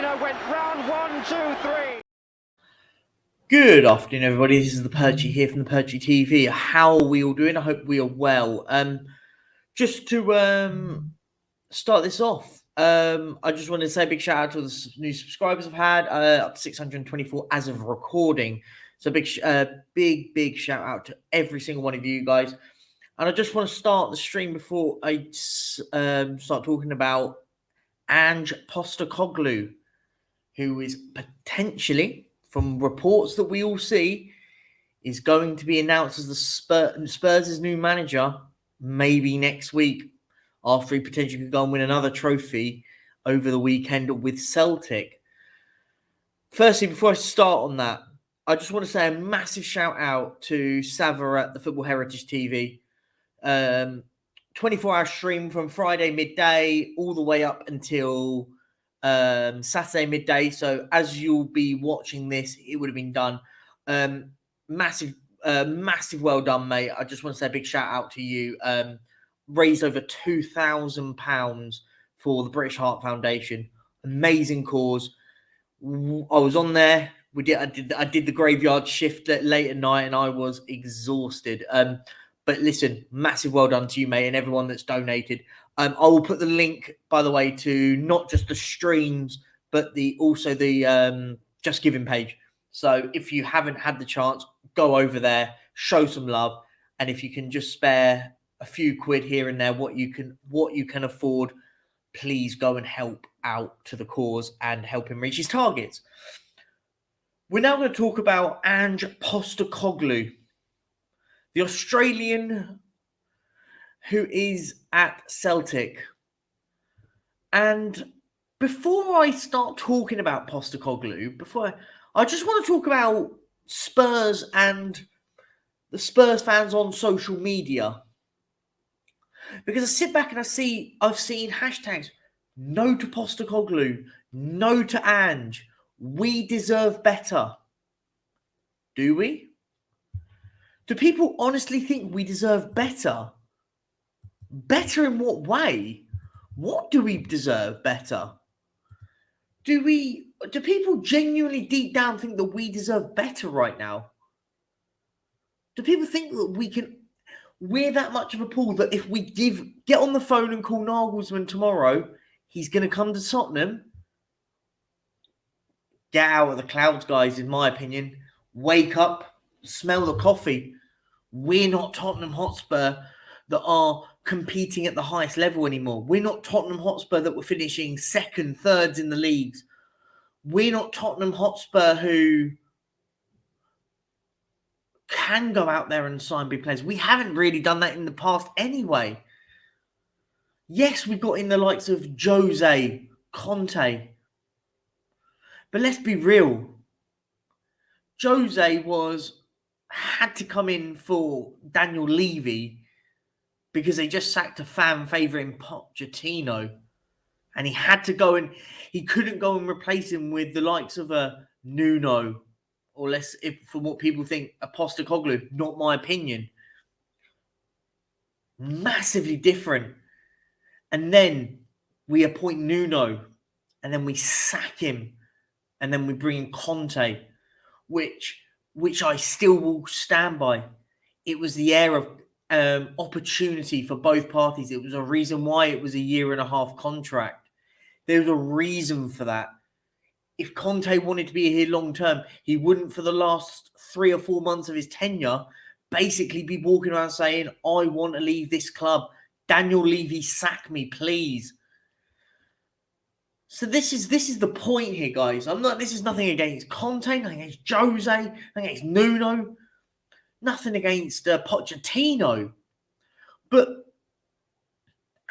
winner went round 1, 2, 3. Good afternoon, everybody. This is the Perchy here from the Perchy TV. How are we all doing? I hope we are well. Just to start this off, I just wanted to say a big shout out to the new subscribers I've had, up to 624 as of recording. So big shout out to every single one of you guys. And I just want to start the stream before I start talking about Ange Postecoglou, who is potentially, from reports that we all see, is going to be announced as the Spurs' new manager maybe next week, after he potentially could go and win another trophy over the weekend with Celtic. Firstly, before I start on that, I just want to say a massive shout out to Sava at the Football Heritage TV. 24-hour stream from Friday midday all the way up until Saturday midday. So as you'll be watching this, it would have been done. Massive well done, mate. I just want to say a big shout out to you. Raised over £2,000 for the British Heart Foundation. Amazing cause. I was on there. I did the graveyard shift late at night, and I was exhausted. But listen, massive well done to you, mate, and everyone that's donated. I will put the link, by the way, to not just the streams, but also the Just Giving page. So if you haven't had the chance, go over there, show some love, and if you can just spare a few quid here and there, what you can afford, please go and help out to the cause and help him reach his targets. We're now going to talk about Ange Postecoglou, the Australian who is at Celtic. And before I start talking about Postecoglou, I just want to talk about Spurs and the Spurs fans on social media. Because I sit back and I've seen hashtags, no to Postecoglou, no to Ange, we deserve better. Do we? Do people honestly think we deserve better? Better in what way? What do we deserve better? Do people genuinely deep down think that we deserve better right now? Do people think that we're that much of a pull that if we get on the phone and call Nagelsmann tomorrow, he's going to come to Tottenham? Get out of the clouds, guys, in my opinion. Wake up, smell the coffee. We're not Tottenham Hotspur that are competing at the highest level anymore. We're not Tottenham Hotspur that were finishing second, thirds in the leagues. We're not Tottenham Hotspur who can go out there and sign big players. We haven't really done that in the past anyway. Yes, we got in the likes of Jose, Conte. But let's be real. Jose had to come in for Daniel Levy because they just sacked a fan favourite in Pochettino. And he had to go and he couldn't go and replace him with the likes of a Nuno, or less, from what people think, a Postecoglou. Not my opinion. Massively different. And then we appoint Nuno, and then we sack him, and then we bring in Conte, which I still will stand by. It was the air of opportunity for both parties. It was a reason why it was a 1.5-year contract. There was a reason for that. If Conte wanted to be here long term, he wouldn't, for the last 3 or 4 months of his tenure, basically be walking around saying, I want to leave this club. Daniel Levy, sack me, please. So this is the point here, guys. This is nothing against Conte, nothing against Jose, nothing against Nuno, nothing against Pochettino. But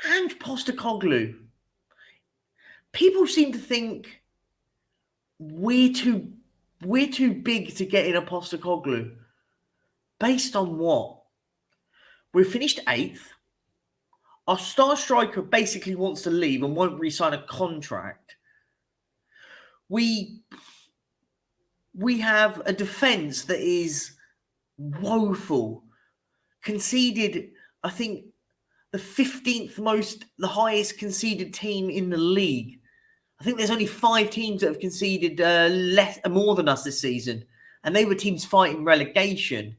Ange Postecoglou, people seem to think we're too big to get in a Postecoglou. Based on what? We're finished 8th. Our star striker basically wants to leave and won't re-sign a contract. We have a defence that is woeful. Conceded, I think, the highest conceded team in the league. I think there's only 5 teams that have conceded more than us this season, and they were teams fighting relegation.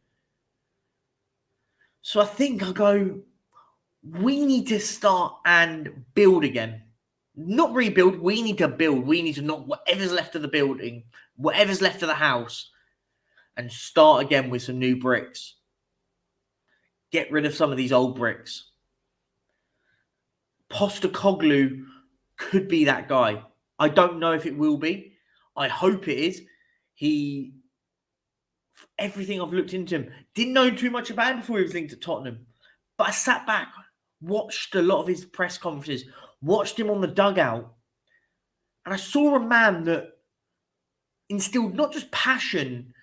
So I think I go, we need to start and build again. Not rebuild, we need to build. We need to knock whatever's left of the building, whatever's left of the house, and start again with some new bricks. Get rid of some of these old bricks. Postecoglou could be that guy. I don't know if it will be. I hope it is. Everything I've looked into him, didn't know too much about him before he was linked to Tottenham. But I sat back, watched a lot of his press conferences, watched him on the dugout, and I saw a man that instilled not just passion,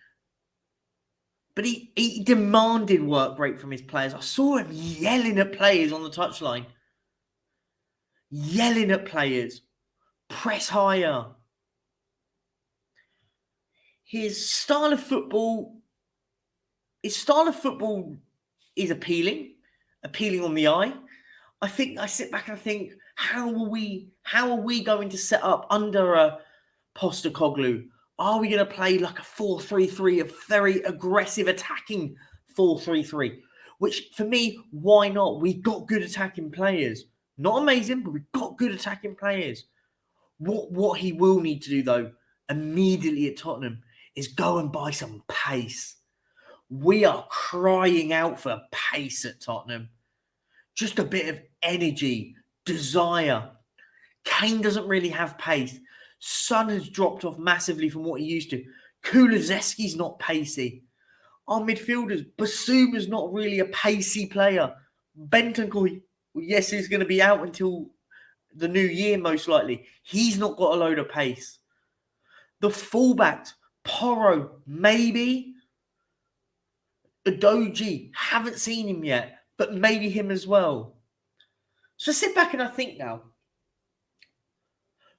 but he demanded work rate from his players. I saw him yelling at players on the touchline. Yelling at players. Press higher. His style of football is appealing on the eye. I sit back and I think, how are we going to set up under a Postecoglou? Are we going to play like a 4-3-3, a very aggressive attacking 4-3-3? Which, for me, why not? We've got good attacking players. Not amazing, but we've got good attacking players. What he will need to do, though, immediately at Tottenham, is go and buy some pace. We are crying out for pace at Tottenham. Just a bit of energy, desire. Kane doesn't really have pace. Son has dropped off massively from what he used to. Kulusevski's not pacey. Our midfielders, Basuma's not really a pacey player. Bentancur, yes, he's going to be out until the new year, most likely. He's not got a load of pace. The fullbacks, Porro, maybe. Udogie, haven't seen him yet, but maybe him as well. So I sit back and I think now,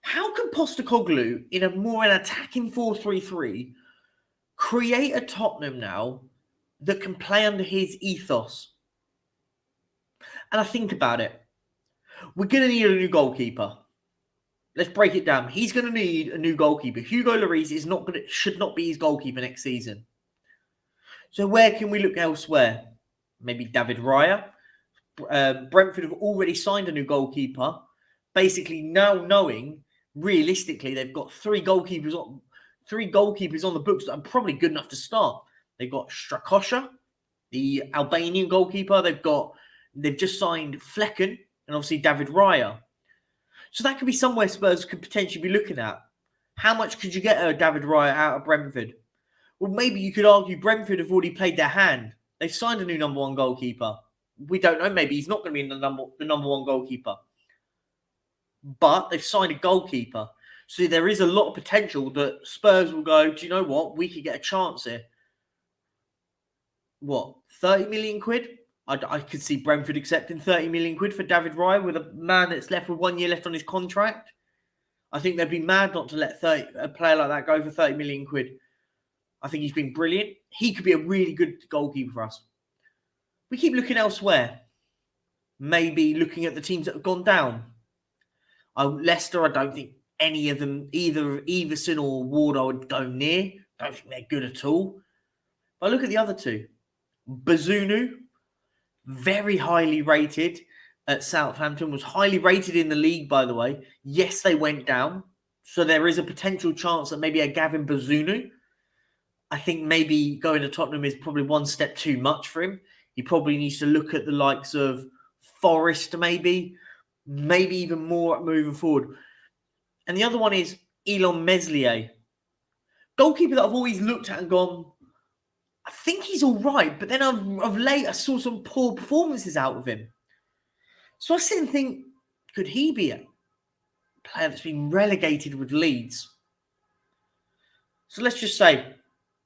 how can Postecoglou, in an attacking 4-3-3, create a Tottenham now that can play under his ethos? And I think about it. We're going to need a new goalkeeper. Let's break it down. He's going to need a new goalkeeper. Hugo Lloris should not be his goalkeeper next season. So where can we look elsewhere? Maybe David Raya. Brentford have already signed a new goalkeeper. Basically, now knowing, realistically, they've got three goalkeepers on the books that are probably good enough to start. They've got Strakosha, the Albanian goalkeeper. They've just signed Flecken and obviously David Raya. So that could be somewhere Spurs could potentially be looking at. How much could you get a David Raya out of Brentford? Well, maybe you could argue Brentford have already played their hand. They've signed a new number one goalkeeper. We don't know. Maybe he's not going to be the number one goalkeeper. But they've signed a goalkeeper. So there is a lot of potential that Spurs will go, do you know what? We could get a chance here. What, 30 million quid? I could see Brentford accepting 30 million quid for David Raya with a man that's left with 1 year left on his contract. I think they'd be mad not to let a player like that go for 30 million quid. I think he's been brilliant. He could be a really good goalkeeper for us. We keep looking elsewhere. Maybe looking at the teams that have gone down. Leicester, I don't think any of them, either Everson or Ward, I would go near. Don't think they're good at all. But look at the other two. Bazunu, very highly rated at Southampton, was highly rated in the league, by the way. Yes, they went down. So there is a potential chance that maybe a Gavin Bazunu, I think maybe going to Tottenham is probably one step too much for him. He probably needs to look at the likes of Forest, maybe even more moving forward. And the other one is Elon Meslier. Goalkeeper that I've always looked at and gone, I think he's all right. But then of late, I saw some poor performances out of him. So I sit and think, could he be a player that's been relegated with Leeds? So let's just say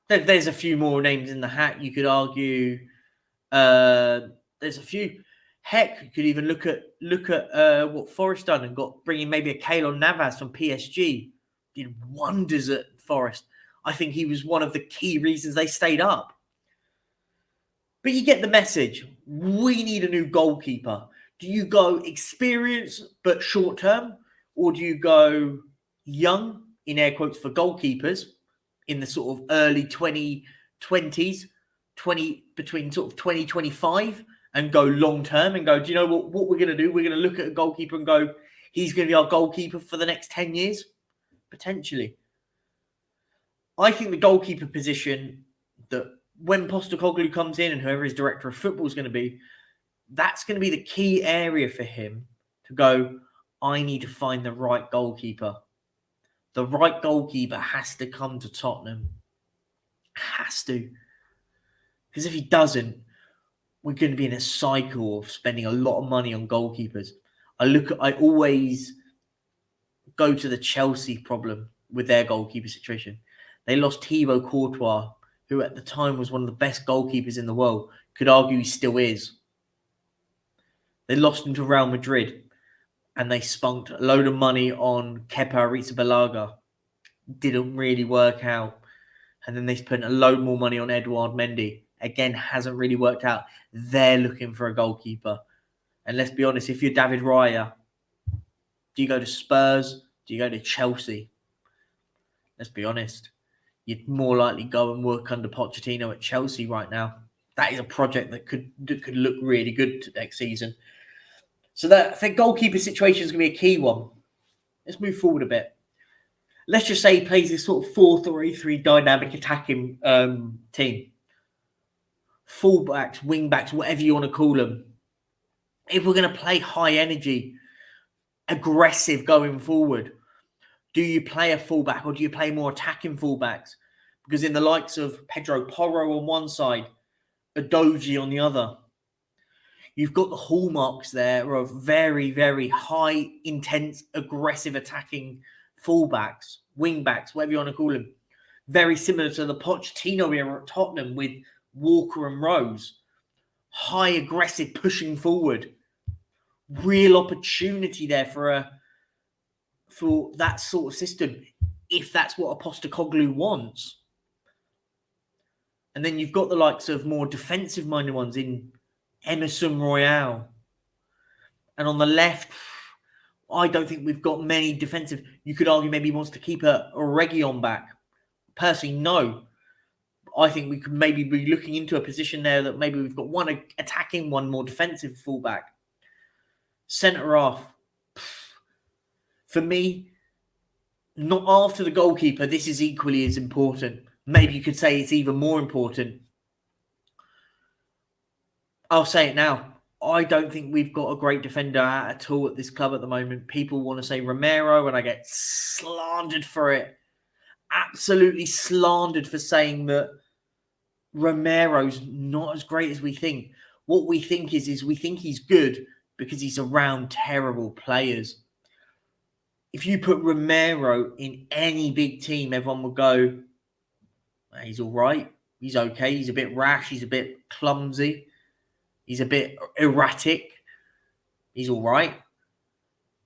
there's a few more names in the hat. You could argue there's a few. Heck, you could even look at what Forest done and bringing maybe a Keylor Navas from PSG. Did wonders at Forest. I think he was one of the key reasons they stayed up. But you get the message. We need a new goalkeeper. Do you go experience but short term? Or do you go young, in air quotes, for goalkeepers in the sort of early 2020s, between sort of 2025 and go long term and go, do you know what we're going to do? We're going to look at a goalkeeper and go, he's going to be our goalkeeper for the next 10 years, potentially. I think the goalkeeper position, that when Postecoglou comes in and whoever his director of football is going to be, that's going to be the key area for him to go, I need to find the right goalkeeper. The right goalkeeper has to come to Tottenham. Has to. Because if he doesn't, we're going to be in a cycle of spending a lot of money on goalkeepers. I always go to the Chelsea problem with their goalkeeper situation. They lost Thibaut Courtois, who at the time was one of the best goalkeepers in the world. Could argue he still is. They lost him to Real Madrid, and they spunked a load of money on Kepa Arrizabalaga. Didn't really work out. And then they spent a load more money on Edouard Mendy. Again, hasn't really worked out. They're looking for a goalkeeper. And let's be honest, if you're David Raya, do you go to Spurs? Do you go to Chelsea? Let's be honest. You'd more likely go and work under Pochettino at Chelsea right now. That is a project that could look really good next season. So that I think goalkeeper situation is going to be a key one. Let's move forward a bit. Let's just say he plays this sort of 4-3-3 dynamic attacking team. Fullbacks, wingbacks, whatever you want to call them. If we're going to play high energy, aggressive going forward, do you play a fullback or do you play more attacking fullbacks? Because in the likes of Pedro Porro on one side, Adoji on the other, you've got the hallmarks there of very, very high, intense, aggressive attacking fullbacks, wingbacks, whatever you want to call them. Very similar to the Pochettino era at Tottenham with Walker and Rose. High, aggressive, pushing forward. Real opportunity there for that sort of system, if that's what a Postecoglou wants. And then you've got the likes of more defensive-minded ones in Emerson Royale. And on the left, I don't think we've got many defensive. You could argue maybe he wants to keep a Reguilon back. Personally, no. I think we could maybe be looking into a position there that maybe we've got one attacking, one more defensive fullback. Centre half. For me, not after the goalkeeper, this is equally as important. Maybe you could say it's even more important. I'll say it now. I don't think we've got a great defender at all at this club at the moment. People want to say Romero, and I get slandered for it. Absolutely slandered for saying that Romero's not as great as we think. What we think is we think he's good because he's around terrible players. If you put Romero in any big team, everyone will go, he's all right. He's okay. He's a bit rash. He's a bit clumsy. He's a bit erratic. He's all right.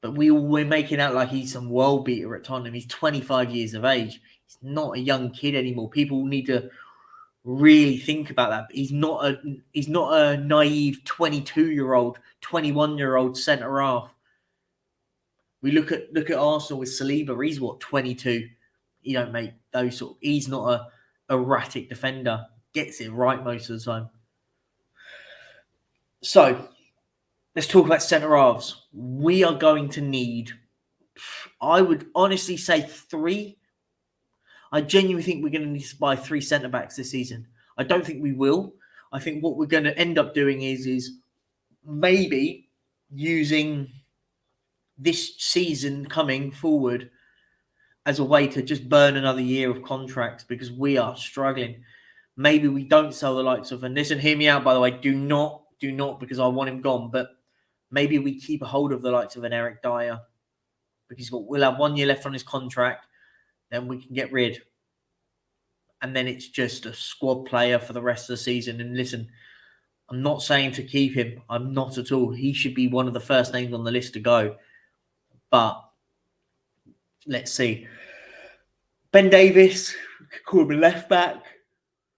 But we're making out like he's some world beater at Tottenham. He's 25 years of age. He's not a young kid anymore. People need to really think about that. He's not a naive 22-year-old, 21-year-old centre half. We look at Arsenal with Saliba. He's 22. He don't make those sort of. He's not a erratic defender. Gets it right most of the time. So let's talk about centre halves. We are going to need, I would honestly say 3. I genuinely think we're going to need to buy 3 centre backs this season. I don't think we will. I think what we're going to end up doing is maybe using this season coming forward as a way to just burn another year of contracts because we are struggling. Maybe we don't sell the likes of, and listen, hear me out, by the way, do not, because I want him gone, but maybe we keep a hold of the likes of an Eric Dyer because we'll have 1 year left on his contract, then we can get rid. And then it's just a squad player for the rest of the season. And listen, I'm not saying to keep him. I'm not at all. He should be one of the first names on the list to go. But let's see. Ben Davis, call him a left back,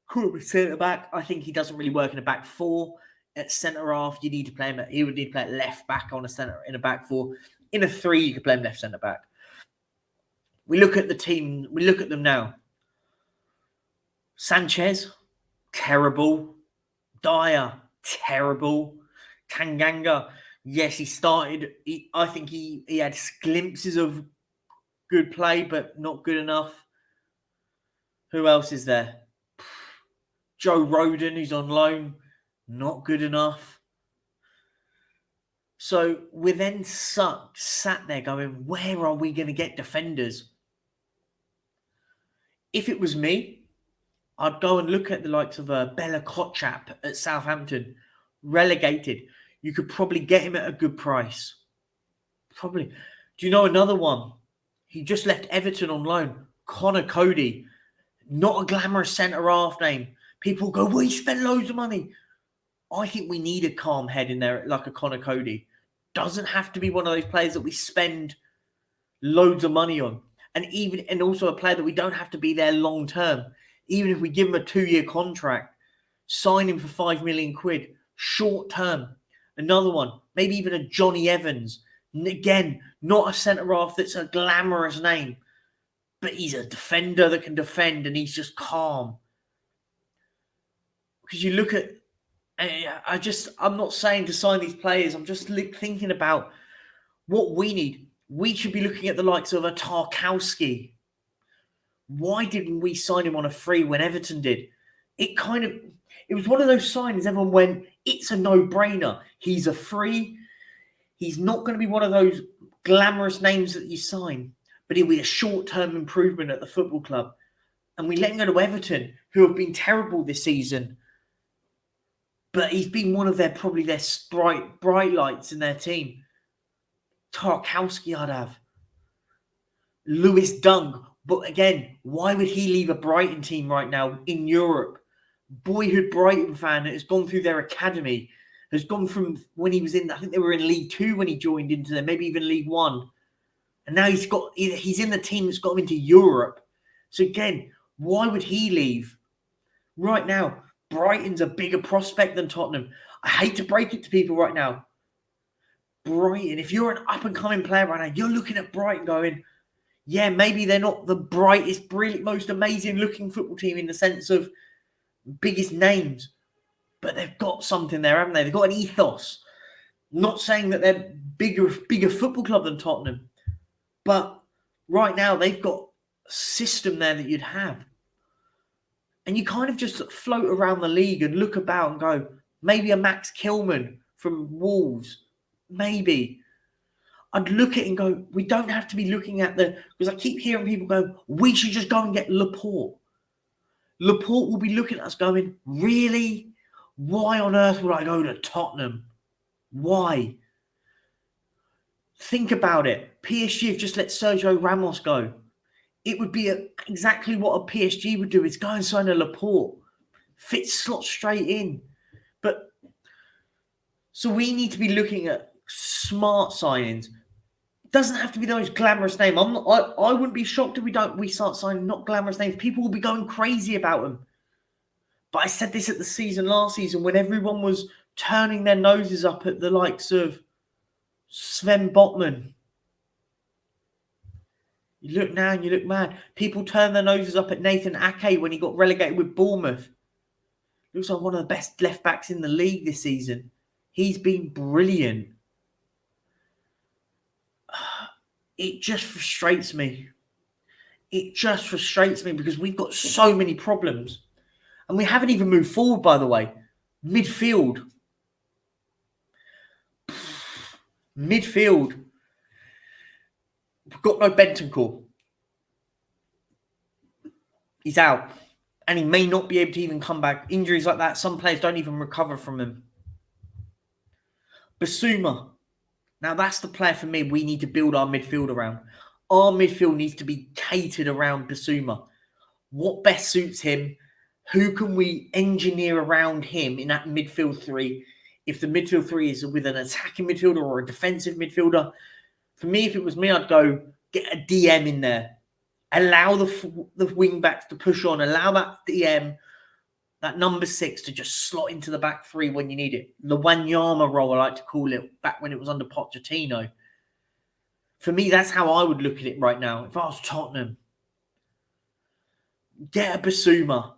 call him a centre back. I think he doesn't really work in a back 4. At centre half, you need to play him. He would need to play at left back on a centre in a back 4. In a 3, you could play him left centre back. We look at the team. We look at them now. Sanchez, terrible. Dyer, terrible. Tanganga, yes, he started. I think he had glimpses of good play, but not good enough. Who else is there? Joe Rodon, who's on loan, not good enough. So we're then sat there going, where are we going to get defenders? If it was me, I'd go and look at the likes of Bella Kotchap at Southampton, relegated. You could probably get him at a good price. Probably. Do you know another one? He just left Everton on loan. Connor Cody. Not a glamorous centre-half name. People go, well, he spent loads of money. I think we need a calm head in there like a Connor Cody. Doesn't have to be one of those players that we spend loads of money on. And also a player that we don't have to be there long term. Even if we give him a 2-year contract, sign him for 5 million quid, short term. Another one, maybe even a Johnny Evans. Again, not a centre-half that's a glamorous name, but he's a defender that can defend and he's just calm. Because you look at, I'm not saying to sign these players, I'm just thinking about what we need. We should be looking at the likes of a Tarkowski. Why didn't we sign him on a free when Everton did? It was one of those signings everyone went, it's a no-brainer. He's a free. He's not going to be one of those glamorous names that you sign, but he'll be a short-term improvement at the football club. And we let him go to Everton, who have been terrible this season. But he's been one of their bright lights in their team. Tarkowski I'd have. Lewis Dunk. But again, why would he leave a Brighton team right now in Europe? Boyhood Brighton fan that has gone through their academy, has gone from when he was in, I think they were in League 2 when he joined into them, maybe even League 1. And now he's in the team that's got him into Europe. So again, why would he leave? Right now, Brighton's a bigger prospect than Tottenham. I hate to break it to people right now. Brighton, if you're an up-and-coming player right now, you're looking at Brighton going, yeah, maybe they're not the brightest, brilliant, most amazing-looking football team in the sense of biggest names, but they've got something there, haven't they? They've got an ethos. Not saying that they're bigger football club than Tottenham, but right now they've got a system there that you'd have. And you kind of just float around the league and look about and go, maybe a Max Kilman from Wolves, maybe. I'd look at it and go, we don't have to be looking at because I keep hearing people go, we should just go and get Laporte. Laporte will be looking at us going, really? Why on earth would I go to Tottenham? Why? Think about it. PSG have just let Sergio Ramos go. It would be exactly what a PSG would do, is go and sign a Laporte. Slot straight in. But so we need to be looking at smart signings. It doesn't have to be those glamorous names. I wouldn't be shocked if we start signing not glamorous names. People will be going crazy about them. But I said this at the last season, when everyone was turning their noses up at the likes of Sven Botman. You look now and you look mad. People turn their noses up at Nathan Ake when he got relegated with Bournemouth. Looks like one of the best left backs in the league this season. He's been brilliant. It just frustrates me. It just frustrates me because we've got so many problems. And we haven't even moved forward, by the way. Midfield. Midfield. We've got no Bentancur. He's out. And he may not be able to even come back. Injuries like that, some players don't even recover from them. Basuma. Now, that's the player for me we need to build our midfield around. Our midfield needs to be catered around Basuma. What best suits him? Who can we engineer around him in that midfield three? If the midfield three is with an attacking midfielder or a defensive midfielder. For me, if it was me, I'd go get a DM in there. Allow the wing backs to push on. Allow that DM, that number 6, to just slot into the back three when you need it. The Wanyama role, I like to call it, back when it was under Pochettino. For me, that's how I would look at it right now. If I was Tottenham, get a Basuma,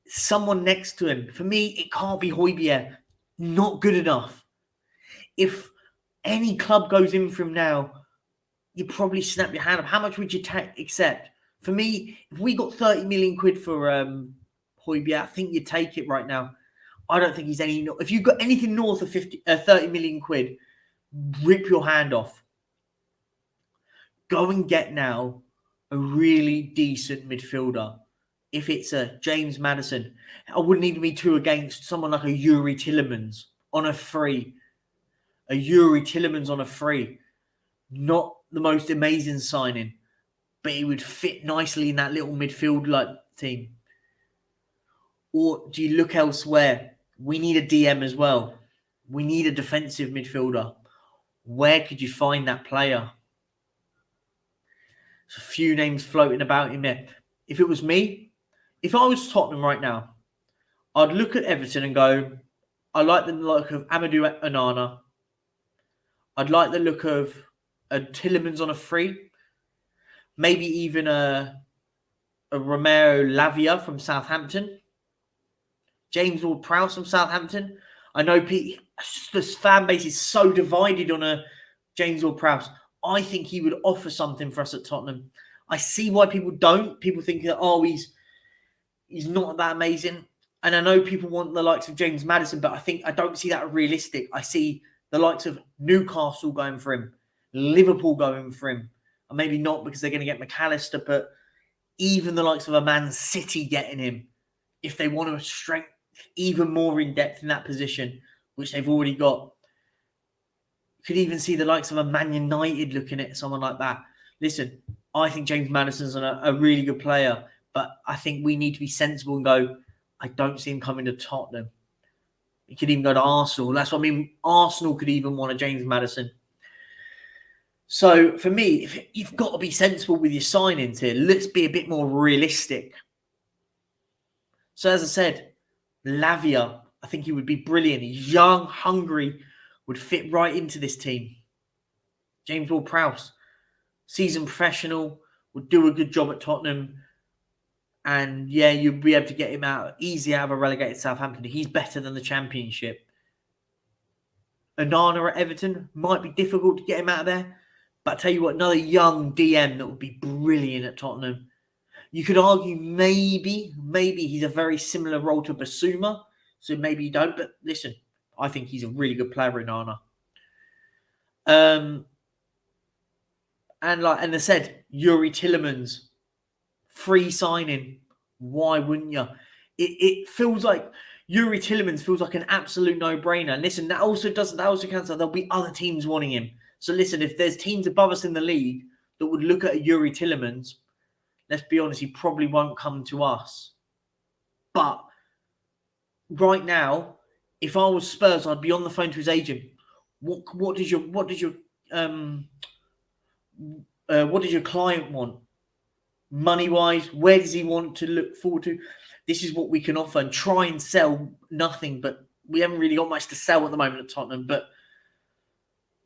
someone next to him. For me, it can't be Højbjerg. Not good enough. If any club goes in for him now, you probably snap your hand up. How much would you accept? For me, if we got 30 million quid for Højbjerg, I think you'd take it right now. I don't think he's any... If you've got anything north of 30 million quid, rip your hand off. Go and get now a really decent midfielder. If it's a James Maddison, I wouldn't even be too against someone like a Yuri Tillemans on a free. A Yuri Tillemans on a free. Not the most amazing signing, but he would fit nicely in that little midfield team. Or do you look elsewhere? We need a DM as well. We need a defensive midfielder. Where could you find that player? There's a few names floating about in there. If it was me, if I was Tottenham right now, I'd look at Everton and go, I like the look of Amadou Onana. I'd like the look of a Tillemans on a free. Maybe even a Romero Lavia from Southampton. James Ward-Prowse from Southampton. I know this fan base is so divided on a James Ward-Prowse. I think he would offer something for us at Tottenham. I see why people don't. People think that, he's not that amazing. And I know people want the likes of James Maddison, but I don't see that realistic. I see the likes of Newcastle going for him, Liverpool going for him. And maybe not because they're going to get McAllister, but even the likes of a Man City getting him, if they want to strengthen even more in depth in that position, which they've already got. Could even see the likes of a Man United looking at someone like that. Listen, I think James Maddison's a really good player, but I think we need to be sensible and go, I don't see him coming to Tottenham. He could even go to Arsenal. That's what I mean. Arsenal could even want a James Maddison. So for me, if you've got to be sensible with your signings here. Let's be a bit more realistic. So as I said, Lavia, I think he would be brilliant. He's young, hungry, would fit right into this team. James Ward-Prowse, seasoned professional, would do a good job at Tottenham. And yeah, you'd be able to get him easy out of a relegated Southampton. He's better than the Championship. Onana at Everton might be difficult to get him out of there. But I tell you what, another young DM that would be brilliant at Tottenham. You could argue maybe he's a very similar role to Basuma. So maybe you don't. But listen, I think he's a really good player, Onana. And I said, Yuri Tillemans, free signing. Why wouldn't you? It feels like Yuri Tillemans feels like an absolute no-brainer. And listen, that also counts that there'll be other teams wanting him. So listen, if there's teams above us in the league that would look at a Yuri Tillemans, let's be honest, he probably won't come to us. But right now, if I was Spurs, I'd be on the phone to his agent. What does your client want? Money-wise, where does he want to look forward to? This is what we can offer, and try and sell nothing. But we haven't really got much to sell at the moment at Tottenham. But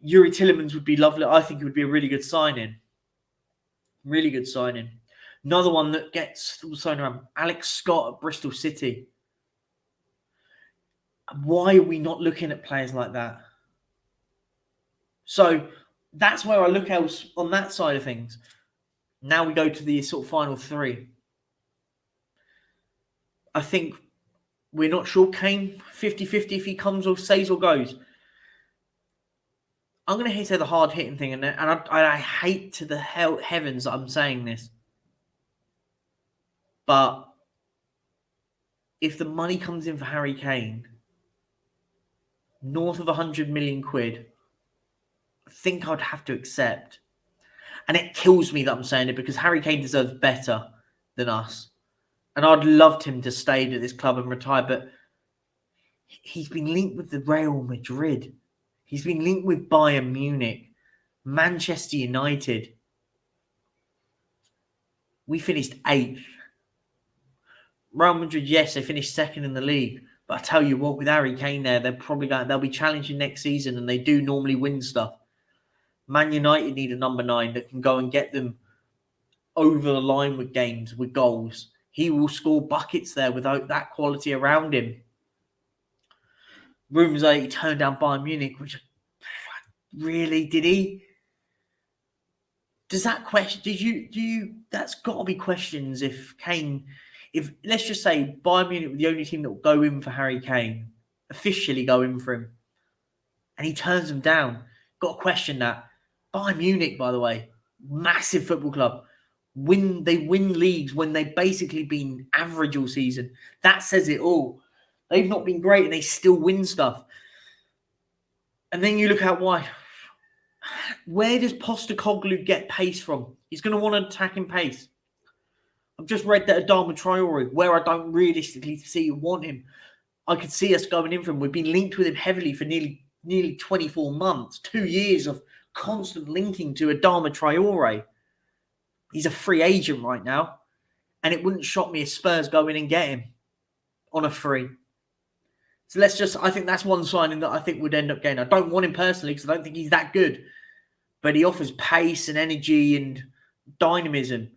Yuri Tillemans would be lovely. I think it would be a really good signing. Really good signing. Another one that gets signed around, Alex Scott at Bristol City. Why are we not looking at players like that? So that's where I look else on that side of things. Now we go to the sort of final three. I think we're not sure. Kane, 50-50 if he comes or stays or goes. I'm going to say the hard-hitting thing, and I hate to the heavens that I'm saying this. But if the money comes in for Harry Kane, north of 100 million quid, I think I'd have to accept. And it kills me that I'm saying it because Harry Kane deserves better than us. And I'd loved him to stay at this club and retire, but he's been linked with the Real Madrid. He's been linked with Bayern Munich, Manchester United. We finished 8th. Real Madrid, yes, they finished 2nd in the league. But I tell you what, with Harry Kane there, they'll be challenging next season, and they do normally win stuff. Man United need a number 9 that can go and get them over the line with games, with goals. He will score buckets there without that quality around him. Rumours are he turned down Bayern Munich, which really did he? Does that question? Do you? That's got to be questions. If Kane, if let's just say Bayern Munich were the only team that will go in for Harry Kane, officially go in for him, and he turns them down. Got to question that. Bayern Munich, by the way, massive football club. They win leagues when they've basically been average all season. That says it all. They've not been great and they still win stuff. And then you look out wide. Where does Postecoglou get pace from? He's going to want to attack in pace. I've just read that Adama Traore, where I don't realistically see you want him. I could see us going in for him. We've been linked with him heavily for nearly 24 months. 2 years of constant linking to Adama Traore. He's a free agent right now. And it wouldn't shock me if Spurs go in and get him on a free. So I think that's one signing that I think would end up getting. I don't want him personally because I don't think he's that good. But he offers pace and energy and dynamism.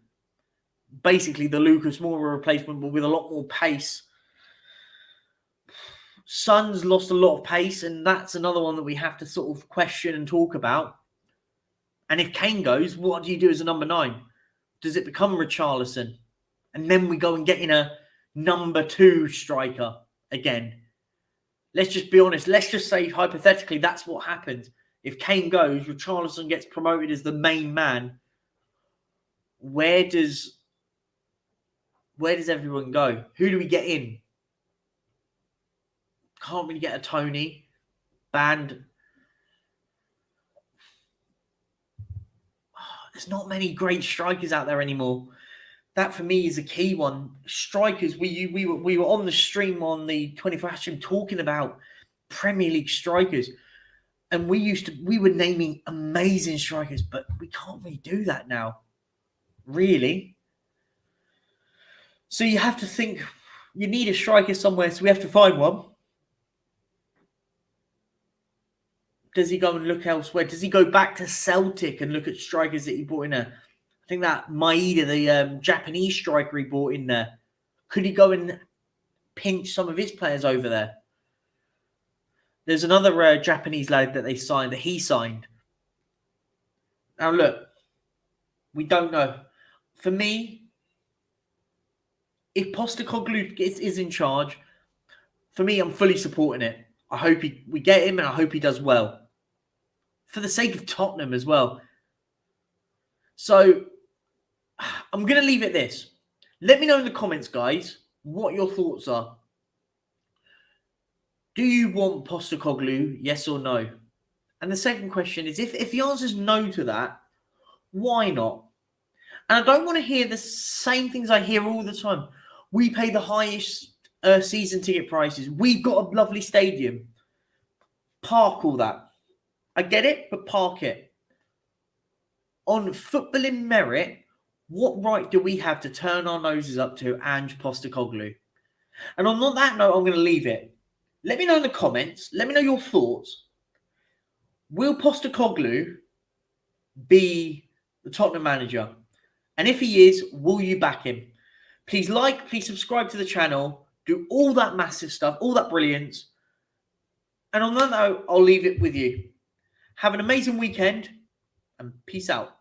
Basically the Lucas Moura replacement, but with a lot more pace. Son's lost a lot of pace, and that's another one that we have to sort of question and talk about. And if Kane goes, what do you do as a number 9? Does it become Richarlison? And then we go and get in a number 2 striker again. Let's just be honest. Let's just say, hypothetically, that's what happens. If Kane goes, Richarlison gets promoted as the main man. Where does everyone go? Who do we get in? Can't really get a Tony. Banned. There's not many great strikers out there anymore. That for me is a key one. Strikers, we were on the stream on the 24-hour stream talking about Premier League strikers. And we were naming amazing strikers, but we can't really do that now. Really. So you have to think, you need a striker somewhere, so we have to find one. Does he go and look elsewhere? Does he go back to Celtic and look at strikers that he brought in there? I think that Maeda, the Japanese striker he brought in there, could he go and pinch some of his players over there? There's another Japanese lad that he signed. Now look, we don't know. For me, if Postecoglou is in charge, for me, I'm fully supporting it. I hope we get him and I hope he does well. For the sake of Tottenham as well. So, I'm going to leave it this. Let me know in the comments, guys, what your thoughts are. Do you want Postecoglou, yes or no? And the second question is, if the answer is no to that, why not? And I don't want to hear the same things I hear all the time. We pay the highest season ticket prices. We've got a lovely stadium. Park all that. I get it, but park it. On footballing merit, what right do we have to turn our noses up to Ange Postecoglou? And on that note, I'm going to leave it. Let me know in the comments. Let me know your thoughts. Will Postecoglou be the Tottenham manager? And if he is, will you back him? Please like, please subscribe to the channel. Do all that massive stuff, all that brilliance. And on that note, I'll leave it with you. Have an amazing weekend and peace out.